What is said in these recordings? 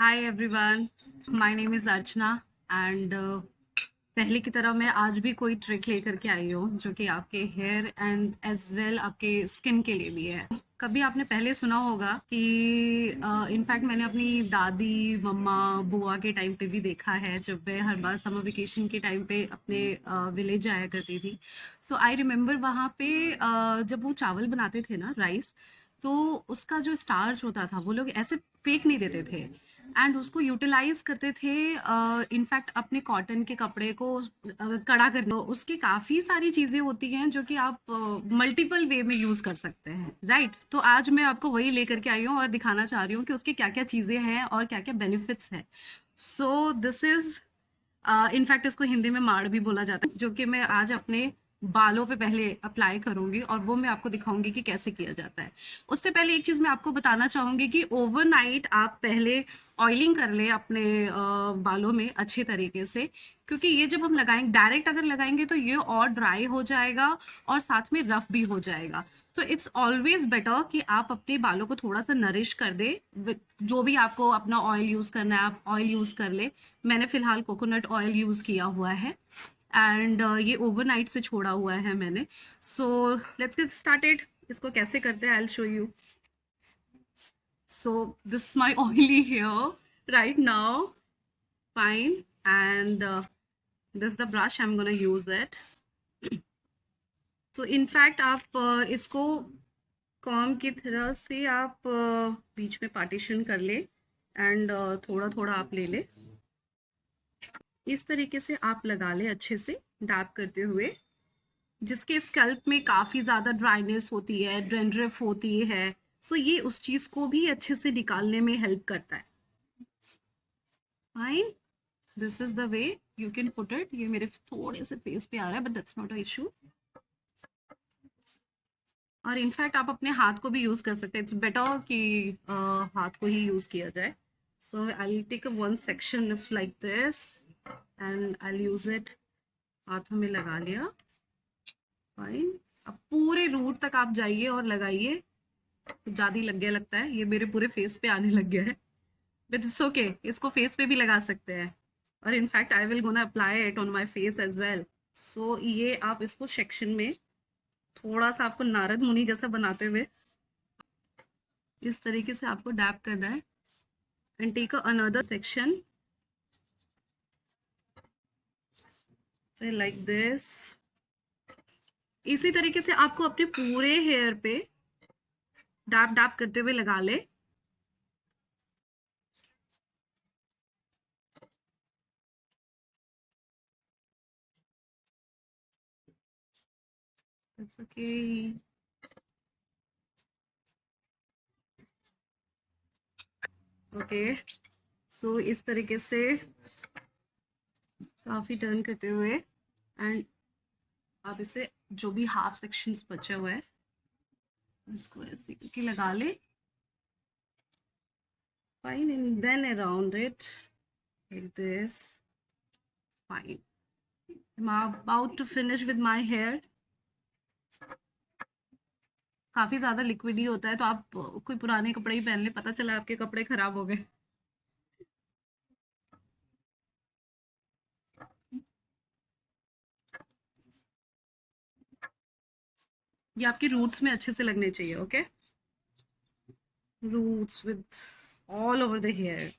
Hi everyone, my name is Archana and पहले की तरह मैं आज भी कोई ट्रिक लेकर के आई हूँ जो कि आपके हेयर एंड एज वेल आपके स्किन के लिए भी है। कभी आपने पहले सुना होगा कि इनफैक्ट मैंने अपनी दादी मम्मा बुआ के टाइम पे भी देखा है, जब मैं हर बार समर वेकेशन के टाइम पे अपने विलेज जाया करती थी। सो आई रिमेम्बर वहाँ पे जब वो चावल बनाते थे ना, राइस, तो उसका जो स्टार्च होता था वो लोग ऐसे फेंक नहीं देते थे एंड उसको यूटिलाइज करते थे। इनफैक्ट अपने कॉटन के कपड़े को कड़ा करने, तो उसकी काफ़ी सारी चीज़ें होती हैं जो कि आप मल्टीपल वे में यूज़ कर सकते हैं, राइट? तो आज मैं आपको वही लेकर के आई हूँ और दिखाना चाह रही हूँ कि उसकी क्या क्या चीज़ें हैं और क्या क्या बेनिफिट्स हैं। सो दिस इज़, इनफैक्ट इसको हिंदी में माड़ भी बोला जाता है, जो कि मैं आज अपने बालों पे पहले अप्लाई करूंगी और वो मैं आपको दिखाऊंगी कि कैसे किया जाता है। उससे पहले एक चीज़ मैं आपको बताना चाहूंगी कि ओवरनाइट आप पहले ऑयलिंग कर ले अपने बालों में अच्छे तरीके से, क्योंकि ये जब हम लगाएंगे, डायरेक्ट अगर लगाएंगे तो ये और ड्राई हो जाएगा और साथ में रफ भी हो जाएगा। तो इट्स ऑलवेज बेटर कि आप अपने बालों को थोड़ा सा नरिश कर दे। जो भी आपको अपना ऑयल यूज करना है आप ऑयल यूज कर ले। मैंने फिलहाल कोकोनट ऑयल यूज किया हुआ है एंड ये ओवरनाइट से छोड़ा हुआ है मैंने। So let's get started. इसको कैसे करते हैं, I will show you. So this is my oily hair right now. Fine. And this is the brush, I'm gonna use it. So in fact आप इसको कॉम की तरह से आप बीच में पार्टीशन कर ले एंड थोड़ा थोड़ा आप ले ले। इस तरीके से आप लगा ले अच्छे से डैप करते हुए। जिसके स्कैल्प में काफ़ी ज़्यादा ड्राइनेस होती है, डैंड्रफ होती है, सो ये उस चीज़ को भी अच्छे से निकालने में हेल्प करता है। Fine, this is the way you can put it. ये मेरे थोड़े से फेस पे आ रहा है but that's not a issue. और इनफैक्ट आप अपने हाथ को भी यूज कर सकते हैं, इट्स बेटर कि हाथ को ही यूज किया जाए। So I take a one section of like this and I use it. हाथों में लगा लिया। फाइन, अब पूरे रूट तक आप जाइए और लगाइए। कुछ ज्यादा ही लग गया लगता है, ये मेरे पूरे फेस पे आने लग गया है बट इट्स ओके, इसको फेस पे भी लगा सकते हैं। और in fact I will gonna apply it on my face as well. So ये आप इसको सेक्शन में थोड़ा सा आपको नारद मुनि जैसा बनाते हुए इस तरीके से आपको डैप करना है and take another section like this. इसी तरीके से आपको अपने पूरे हेयर पे डैप डैप करते हुए लगा ले। That's okay. ओके, सो इस तरीके से काफी टर्न करते हुए एंड आप इसे जो भी हाफ सेक्शंस बचे हुए हैं इसको ऐसे करके लगा ले। Fine, and then around it like this. Fine. I'm about to finish with my hair. काफी ज्यादा लिक्विड ही होता है, तो आप कोई पुराने कपड़े ही पहन ले, पता चला आपके कपड़े खराब हो गए। ये आपके रूट्स में अच्छे से लगने चाहिए, okay? Roots with all over the hair.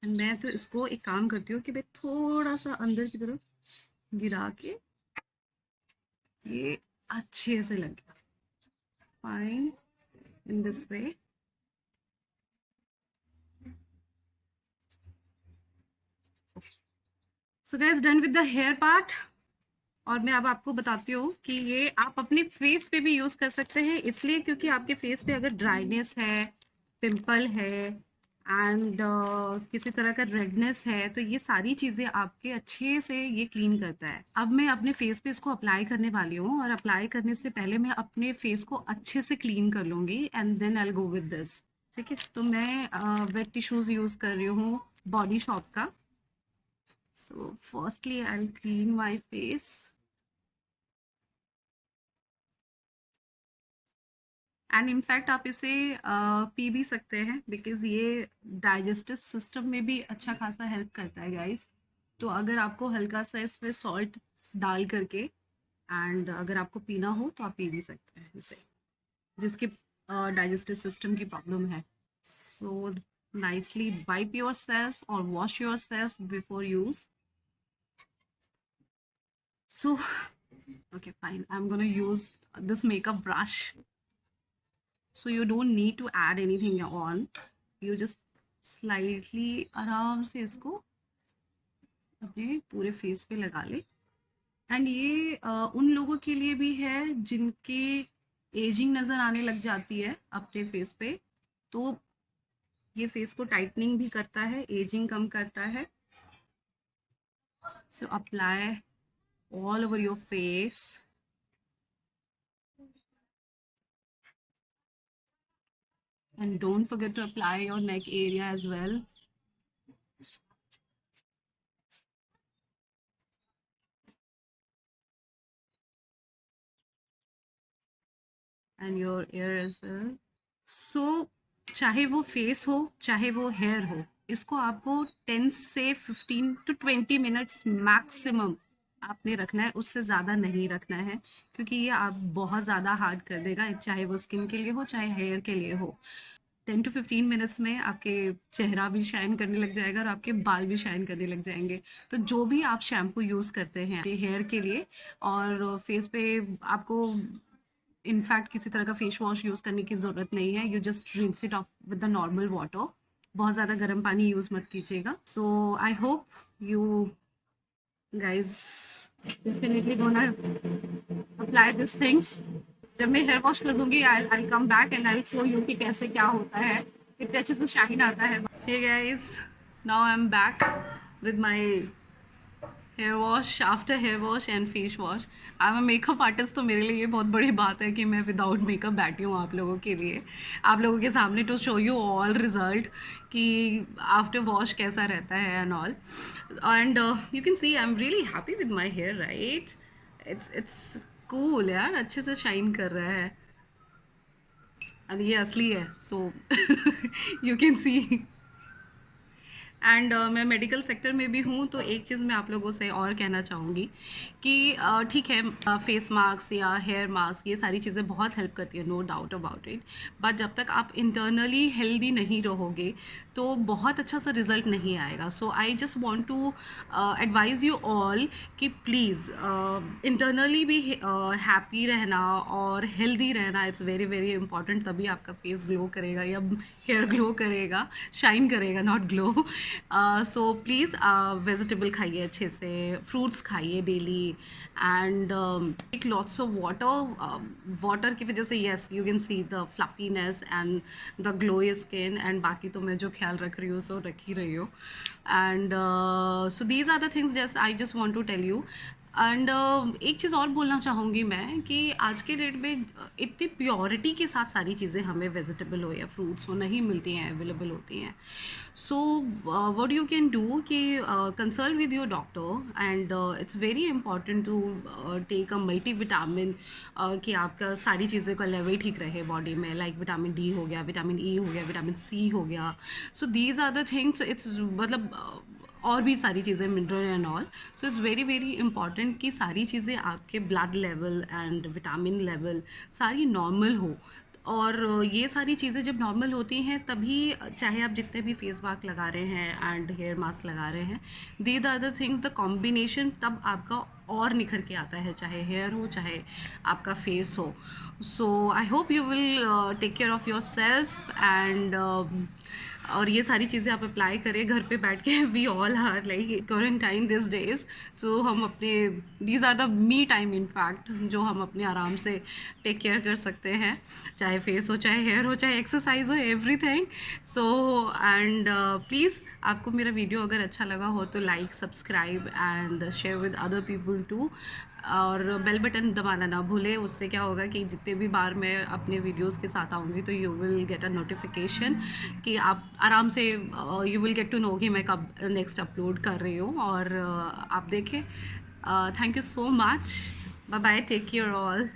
And मैं तो इसको एक काम करती हूँ कि मैं थोड़ा सा अंदर की तरफ गिरा के ये अच्छे से लग गया। Fine, in this way. So guys, done with the hair part. और मैं अब आपको बताती हूँ कि ये आप अपने फेस पे भी यूज कर सकते हैं, इसलिए क्योंकि आपके फेस पे अगर ड्राइनेस है, पिंपल है एंड किसी तरह का रेडनेस है, तो ये सारी चीजें आपके अच्छे से ये क्लीन करता है। अब मैं अपने फेस पे इसको अप्लाई करने वाली हूँ और अप्लाई करने से पहले मैं अपने फेस को अच्छे से क्लीन कर लूंगी and then I will go with this. ठीक है, तो मैं वेट टिश्यूज यूज कर रही हूँ बॉडी शॉप का। So firstly I will clean my face and in fact आप इसे पी भी सकते हैं, बिकॉज ये डाइजेस्टिव सिस्टम में भी अच्छा खासा हेल्प करता है गाइस। तो अगर आपको हल्का सा इसमें सॉल्ट डाल करके एंड अगर आपको पीना हो तो आप पी भी सकते हैं इसे, जिसके डाइजेस्टिव सिस्टम की प्रॉब्लम है। So nicely wipe yourself और wash yourself before use. So okay, fine, I'm gonna use this makeup brush. So you don't need to add anything on, you just slightly आराम से इसको अपने पूरे face पे लगा ले। And ये उन लोगों के लिए भी है जिनके एजिंग नज़र आने लग जाती है अपने फेस पे, तो ये फेस को टाइटनिंग भी करता है, एजिंग कम करता है। So apply all over your face. And don't forget to apply your neck area as well. And your ear as well. So चाहे वो फेस हो चाहे वो हेयर हो, इसको आपको 10 से 15 to 20 मिनट्स मैक्सिमम आपने रखना है, उससे ज़्यादा नहीं रखना है, क्योंकि ये आप बहुत ज़्यादा हार्ड कर देगा, चाहे वो स्किन के लिए हो चाहे हेयर के लिए हो। 10 to 15 मिनट्स में आपके चेहरा भी शाइन करने लग जाएगा और आपके बाल भी शाइन करने लग जाएंगे। तो जो भी आप शैम्पू यूज़ करते हैं हेयर के लिए और फेस पे, आपको इनफैक्ट किसी तरह का फेस वॉश यूज़ करने की ज़रूरत नहीं है। You just rinse it off with the normal water. बहुत ज़्यादा गर्म पानी यूज़ मत कीजिएगा। So I hope you guys definitely gonna apply this things. जब मैं हेयर वॉश कर दूंगी I come back and I show you कि कैसे क्या होता है, कितने अच्छे से शाइन आता है। Hey guys, now I am back with my hair wash, after hair wash and face wash. I am a makeup artist, तो मेरे लिए ये बहुत बड़ी बात है कि मैं विदाउट मेकअप बैठी हूँ आप लोगों के लिए, आप लोगों के सामने to show you all result कि आफ्टर वॉश कैसा रहता है and all. And you can see I am really happy with my hair, right? It's cool यार, अच्छे से शाइन कर रहा है। एंड ये असली है, so you can C. And मैं मेडिकल सेक्टर में भी हूँ, तो एक चीज़ मैं आप लोगों से और कहना चाहूँगी कि ठीक है, फेस मास्क या हेयर मास्क ये सारी चीज़ें बहुत हेल्प करती है, no doubt about it, but जब तक आप इंटरनली हेल्दी नहीं रहोगे तो बहुत अच्छा सा रिजल्ट नहीं आएगा। So I just want to advise you all कि प्लीज़ इंटरनली भी हैप्पी रहना और हेल्दी रहना, इट्स वेरी वेरी इंपॉर्टेंट। तभी आपका फेस ग्लो करेगा या हेयर ग्लो करेगा, शाइन करेगा, not glow. So please vegetable खाइए अच्छे से, फ्रूट्स खाइए daily, and take lots of water. Water की वजह से yes you can see the fluffiness and the glowy skin, and बाकी तो मैं जो ख्याल रख रही हूँ सो रख ही रही हूँ। And so these are the things just I just want to tell you. And एक चीज़ और बोलना चाहूँगी मैं कि आज के डेट में इतनी प्योरिटी के साथ सारी चीज़ें हमें वेजिटेबल हो या फ्रूट्स हो नहीं मिलती हैं, अवेलेबल होती हैं। So what you can do कि consult with your doctor, and it's very important to take a multivitamin, कि आपका सारी चीज़ें का लेवल ठीक रहे बॉडी में, लाइक विटामिन डी हो गया, विटामिन ई हो गया, विटामिन सी हो गया। So these are the things, it's मतलब और भी सारी चीज़ें, mineral and all. So it's very very important कि सारी चीज़ें आपके blood level and vitamin level सारी नॉर्मल हो। और ये सारी चीज़ें जब नॉर्मल होती हैं तभी, चाहे आप जितने भी फेस मास्क लगा रहे हैं एंड हेयर मास्क लगा रहे हैं, these are the things, the combination तब आपका और निखर के आता है, चाहे हेयर हो चाहे आपका फेस हो। So I hope you will take care of yourself, and और ये सारी चीज़ें आप अप्लाई करें घर पे बैठ के। We all are like quarantine this days, तो हम अपने, these are the me time in fact, जो हम अपने आराम से टेक केयर कर सकते हैं, चाहे फेस हो चाहे हेयर हो चाहे एक्सरसाइज हो, एवरीथिंग। सो एंड प्लीज़, आपको मेरा वीडियो अगर अच्छा लगा हो तो like, subscribe and share with other people too, और बेल बटन दबाना ना भूले। उससे क्या होगा कि जितने भी बार मैं अपने वीडियोस के साथ आऊँगी तो you will get a notification कि आप आराम से, you will get to know कि मैं कब नेक्स्ट अपलोड कर रही हूँ, और आप देखें। Thank you so much, bye bye, take care all.